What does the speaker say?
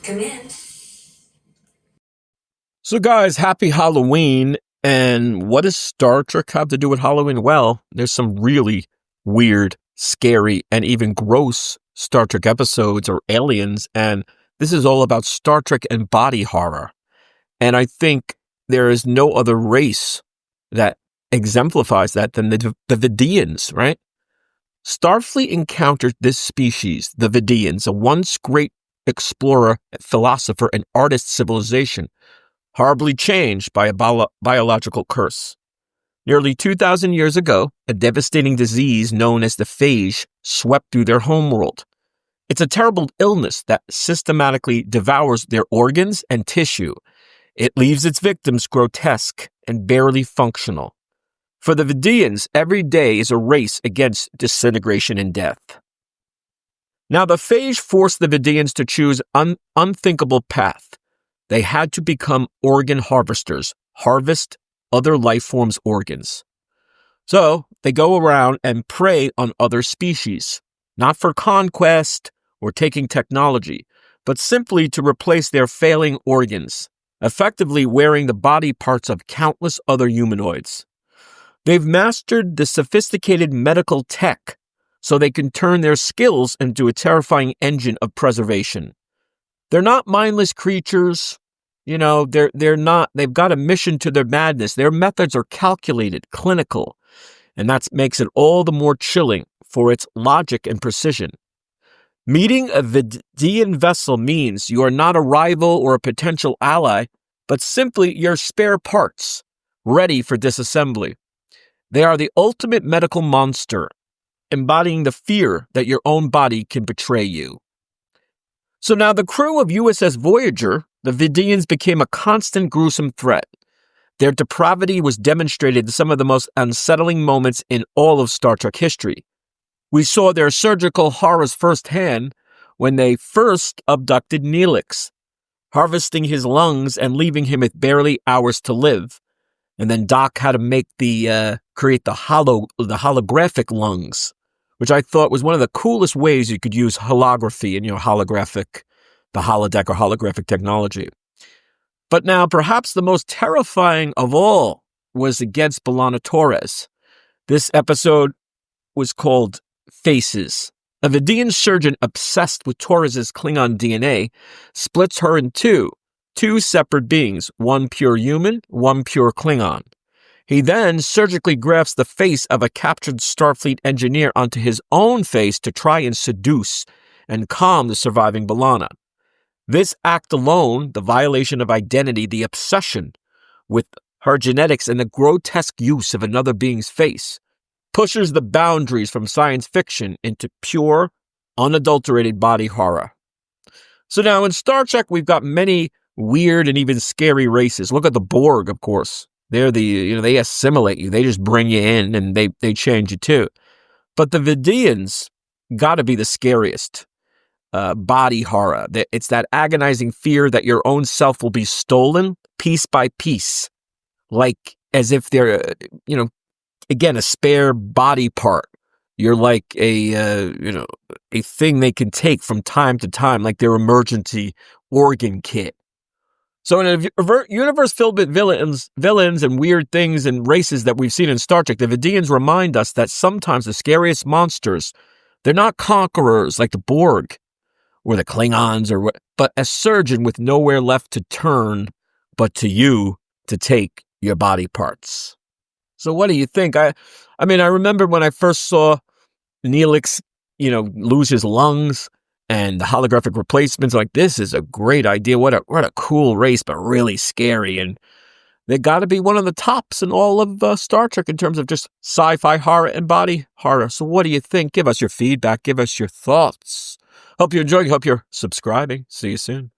Come in. So guys, happy Halloween. And what does Star Trek have to do with Halloween? Well, there's some really weird, scary, and even gross Star Trek episodes or aliens. And this is all about Star Trek and body horror. And I think there is no other race that exemplifies that than the Vidiians, right? Starfleet encountered this species, the Vidiians, a once great explorer, philosopher, and artist civilization, horribly changed by a biological curse. Nearly 2,000 years ago, a devastating disease known as the Phage swept through their homeworld. It's a terrible illness that systematically devours their organs and tissue. It leaves its victims grotesque and barely functional. For the Vidiians, every day is a race against disintegration and death. Now, the Phage forced the Vidiians to choose an unthinkable path. They had to become organ harvesters, harvest other life forms' organs. So, they go around and prey on other species, not for conquest or taking technology, but simply to replace their failing organs, effectively wearing the body parts of countless other humanoids. They've mastered the sophisticated medical tech so they can turn their skills into a terrifying engine of preservation. They're not mindless creatures. You know, they've got a mission to their madness. Their methods are calculated, clinical, and that makes it all the more chilling for its logic and precision. Meeting a Vidiian vessel means you are not a rival or a potential ally, but simply your spare parts, ready for disassembly. They are the ultimate medical monster, embodying the fear that your own body can betray you. So now the crew of USS Voyager, the Vidiians became a constant gruesome threat. Their depravity was demonstrated in some of the most unsettling moments in all of Star Trek history. We saw their surgical horrors firsthand when they first abducted Neelix, harvesting his lungs and leaving him with barely hours to live. And then Doc had to create the holographic lungs, which I thought was one of the coolest ways you could use holography in the holodeck or holographic technology. But now, perhaps the most terrifying of all was against B'Elanna Torres. This episode was called Faces. A Vidiian surgeon obsessed with Torres's Klingon DNA splits her in two separate beings, one pure human, one pure Klingon. He then surgically grafts the face of a captured Starfleet engineer onto his own face to try and seduce and calm the surviving B'Elanna. This act alone, the violation of identity, the obsession with her genetics, and the grotesque use of another being's face, pushes the boundaries from science fiction into pure, unadulterated body horror. So now in Star Trek, we've got many weird and even scary races. Look at the Borg, of course. They assimilate you. They just bring you in and they change you too. But the Vidiians got to be the scariest. Body horror. It's that agonizing fear that your own self will be stolen piece by piece, like as if they're, again, a spare body part. You're like a thing they can take from time to time, like their emergency organ kit. So in a universe filled with villains and weird things and races that we've seen in Star Trek, the Vidiians remind us that sometimes the scariest monsters, they're not conquerors like the Borg or the Klingons, but a surgeon with nowhere left to turn but to you to take your body parts. So what do you think? I remember when I first saw Neelix, lose his lungs and the holographic replacements, like, this is a great idea. What a cool race, but really scary. And they got to be one of the tops in all of Star Trek in terms of just sci-fi horror and body horror. So what do you think? Give us your feedback. Give us your thoughts. Hope you're enjoying. Hope you're subscribing. See you soon.